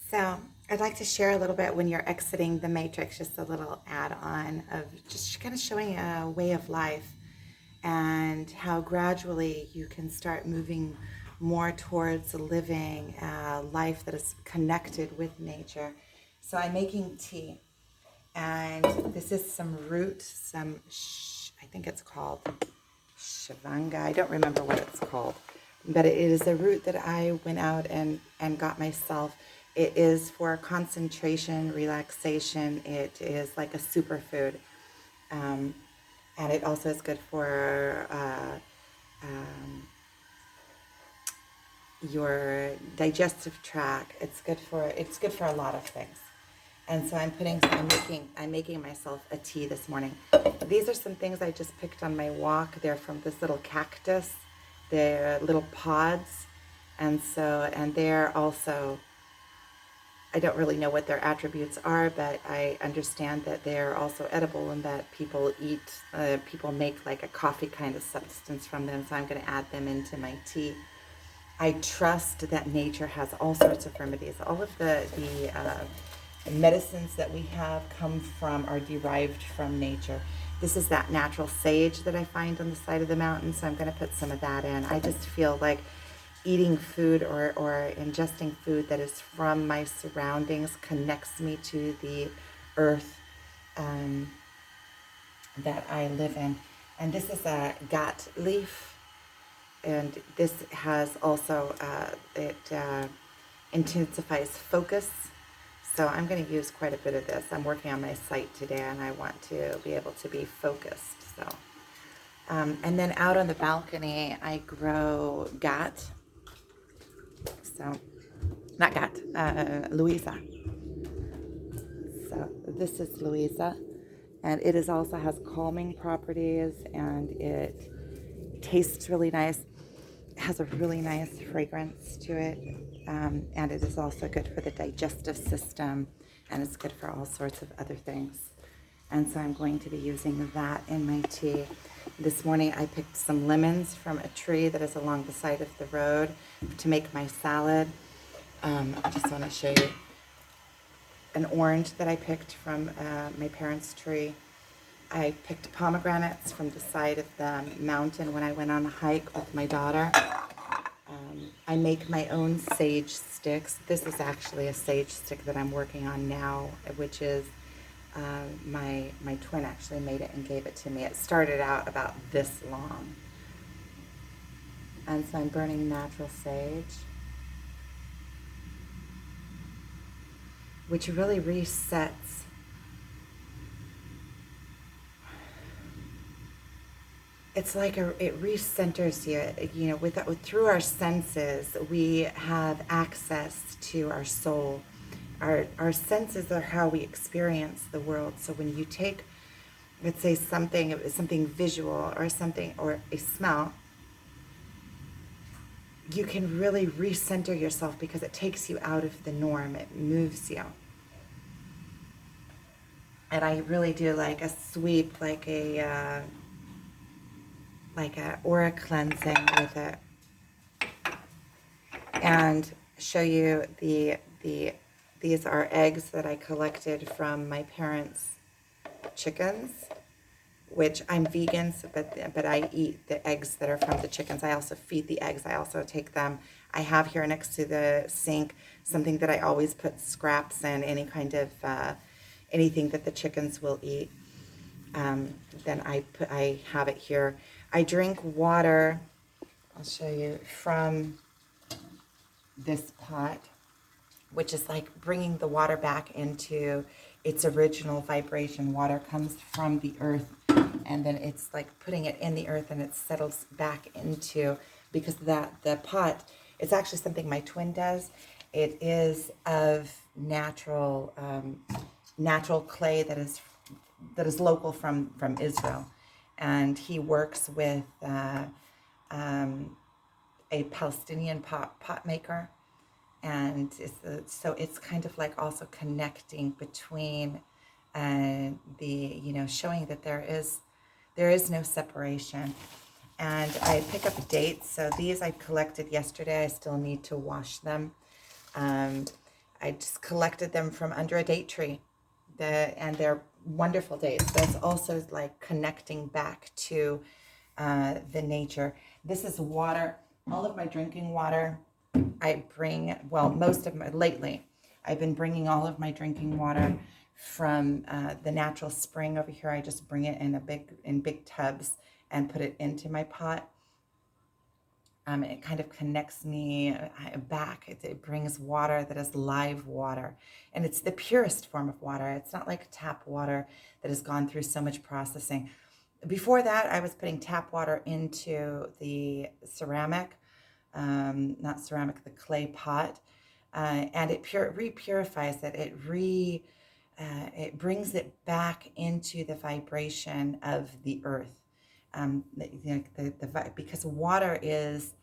So I'd like to share a little bit when you're exiting the matrix, just a little add-on of just kind of showing a way of life and how gradually you can start moving more towards living a life that is connected with nature. So I'm making tea, and this is some root, I think it's called Shavanga. I don't remember what it's called, but it is a root that I went out and got myself. It is for concentration, relaxation. It is like a superfood. Um, and it also is good for your digestive tract. It's good for a lot of things. And so I'm making myself a tea this morning. These are some things I just picked on my walk. They're from this little cactus. They're little pods. And they're also, I don't really know what their attributes are, but I understand that they're also edible and that people make like a coffee kind of substance from them. So I'm going to add them into my tea. I trust that nature has all sorts of remedies. All of the medicines that we have are derived from nature. This is that natural sage that I find on the side of the mountain, so I'm going to put some of that in. I just feel like eating food or ingesting food that is from my surroundings connects me to the earth that I live in. And this is a gat leaf, and this has also, it intensifies focus. So I'm going to use quite a bit of this. I'm working on my site today, and I want to be able to be focused. So, and then out on the balcony, I grow gat. So, not gat, Louisa. So this is Louisa, and it is also has calming properties, and it tastes really nice. It has a really nice fragrance to it, and it is also good for the digestive system, and it's good for all sorts of other things. And so I'm going to be using that in my tea. This morning I picked some lemons from a tree that is along the side of the road to make my salad. I just want to show you an orange that I picked from my parents' tree. I picked pomegranates from the side of the mountain when I went on a hike with my daughter. I make my own sage sticks. This is actually a sage stick that I'm working on now, which is my twin actually made it and gave it to me. It started out about this long. And so I'm burning natural sage, which really resets. It's like it recenters you. You know, through our senses, we have access to our soul. Our senses are how we experience the world. So when you take, let's say something visual or a smell, you can really recenter yourself because it takes you out of the norm. It moves you. And I really do like a sweep, like a aura cleansing with it, and show you these are eggs that I collected from my parents' chickens, which I'm vegan, so, but I eat the eggs that are from the chickens. I also feed the eggs. I also take them. I have here next to the sink something that I always put scraps in, any kind of anything that the chickens will eat. Then I have it here. I drink water, I'll show you, from this pot, which is like bringing the water back into its original vibration. Water comes from the earth, and then it's like putting it in the earth, and it settles back into, because the pot, it's actually something my twin does. It is of natural clay that is local from Israel. And he works with a Palestinian pot maker, and so it's kind of like also connecting between showing that there is no separation. And I pick up dates. So these I collected yesterday. I still need to wash them. I just collected them from under a date tree. And they're wonderful dates. That's also like connecting back to the nature. This is water. All of my drinking water, I bring, well, most of my, lately, I've been bringing all of my drinking water from the natural spring over here. I just bring it in big tubs and put it into my pot. It kind of connects me back. It brings water that is live water. And it's the purest form of water. It's not like tap water that has gone through so much processing. Before that, I was putting tap water into the ceramic, not ceramic, the clay pot. And it re-purifies it. It brings it back into the vibration of the earth. Because water is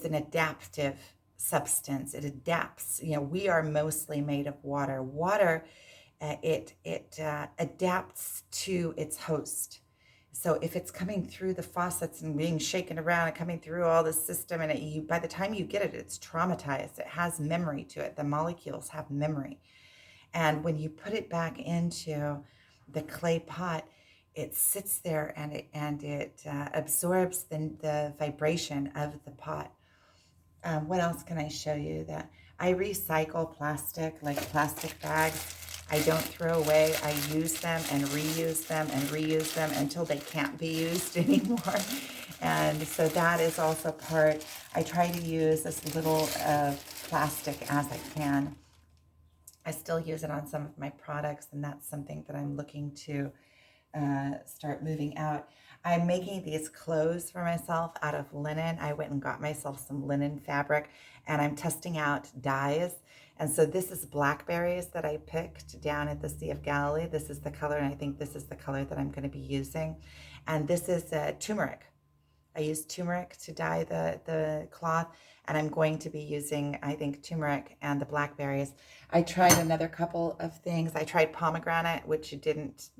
an adaptive substance. It adapts. We are mostly made of water. Water, it adapts to its host. So if it's coming through the faucets and being shaken around and coming through all the system, and by the time you get it, it's traumatized. It has memory to it. The molecules have memory. And when you put it back into the clay pot, it sits there and it absorbs the vibration of the pot. What else can I show you? That I recycle plastic, like plastic bags. I don't throw away. I use them and reuse them and reuse them until they can't be used anymore. And so that is also part. I try to use as little plastic as I can. I still use it on some of my products, and that's something that I'm looking to start moving out. I'm making these clothes for myself out of linen. I went and got myself some linen fabric, and I'm testing out dyes. And so this is blackberries that I picked down at the Sea of Galilee. This is the color, and I think this is the color that I'm going to be using. And this is turmeric. I use turmeric to dye the cloth, and I'm going to be using, I think, turmeric and the blackberries. I tried another couple of things. I tried pomegranate, which didn't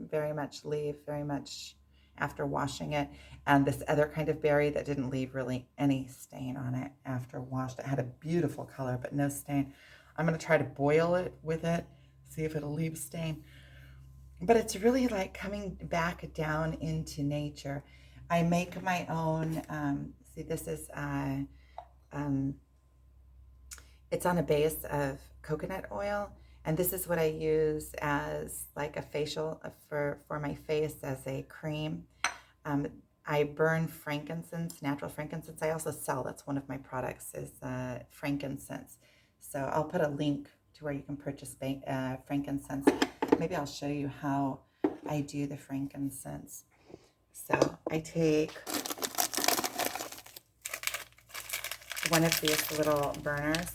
leave very much after washing it, and this other kind of berry that didn't leave really any stain on it after washed. It had a beautiful color, but no stain. I'm going to try to boil it with it, see if it'll leave stain. But it's really like coming back down into nature. I make my own, see this is, it's on a base of coconut oil. And this is what I use as like a facial for my face as a cream. I burn frankincense, natural frankincense. I also sell, that's one of my products, is frankincense. So I'll put a link to where you can purchase frankincense. Maybe I'll show you how I do the frankincense. So I take one of these little burners,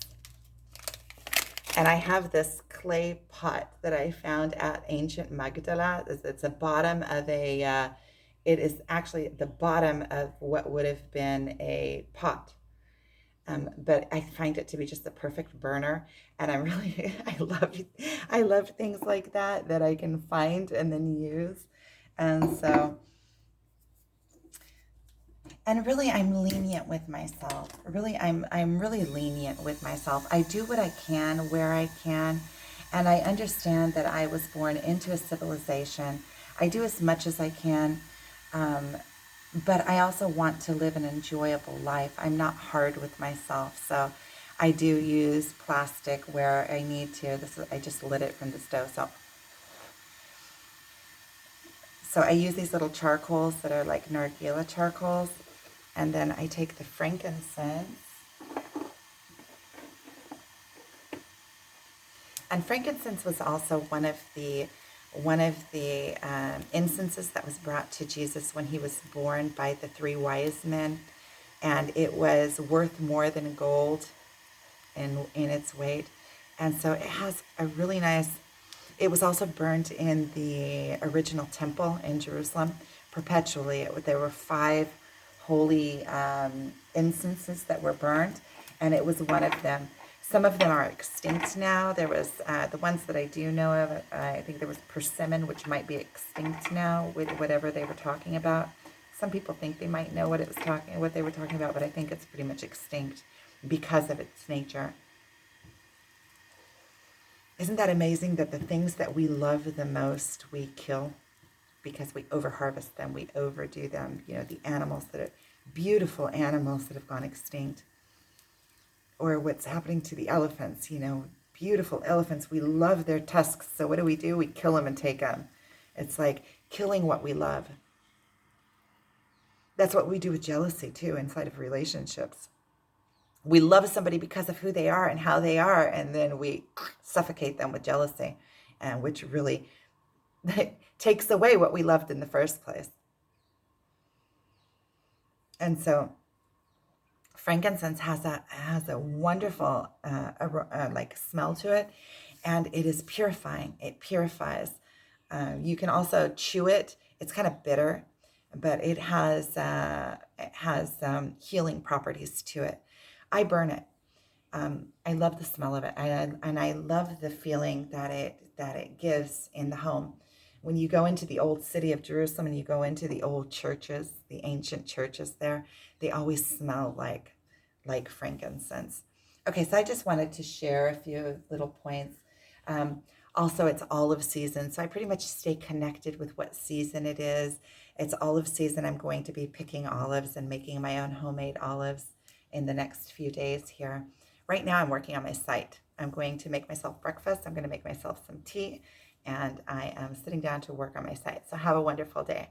and I have this clay pot that I found at Ancient Magdala. It's a bottom of it is actually the bottom of what would have been a pot. But I find it to be just the perfect burner, and I'm really, I love things like that I can find and then use. And so, and really, I'm lenient with myself. Really, I'm really lenient with myself. I do what I can where I can, and I understand that I was born into a civilization. I do as much as I can, but I also want to live an enjoyable life. I'm not hard with myself, so I do use plastic where I need to. I just lit it from the stove, so I use these little charcoals that are like nargila charcoals, and then I take the frankincense. And frankincense was also one of the incenses that was brought to Jesus when he was born by the three wise men, and it was worth more than gold in its weight. And so it has a really nice. It was also burned in the original temple in Jerusalem perpetually. There were 5 holy incenses that were burned, and it was one of them. Some of them are extinct now. There was the ones that I do know of. I think there was persimmon, which might be extinct now with whatever they were talking about. Some people think they might know what they were talking about, but I think it's pretty much extinct because of its nature. Isn't that amazing that the things that we love the most, we kill because we overharvest them, we overdo them. You know, the animals that are beautiful animals that have gone extinct. Or what's happening to the elephants, you know, beautiful elephants. We love their tusks. So what do? We kill them and take them. It's like killing what we love. That's what we do with jealousy too inside of relationships. We love somebody because of who they are and how they are, and then we suffocate them with jealousy, and which really takes away what we loved in the first place. And so frankincense has a wonderful like smell to it, and it is purifying. It purifies. You can also chew it. It's kind of bitter, but it has healing properties to it. I burn it. I love the smell of it, and I love the feeling that it gives in the home. When you go into the old city of Jerusalem and you go into the old churches, the ancient churches there, they always smell like frankincense. Okay, so I just wanted to share a few little points. Um, Also, it's olive season, so I pretty much stay connected with what season it is. It's olive season. I'm going to be picking olives and making my own homemade olives in the next few days here. Right now, I'm working on my site. I'm going to make myself breakfast. I'm going to make myself some tea, and I am sitting down to work on my site. So have a wonderful day.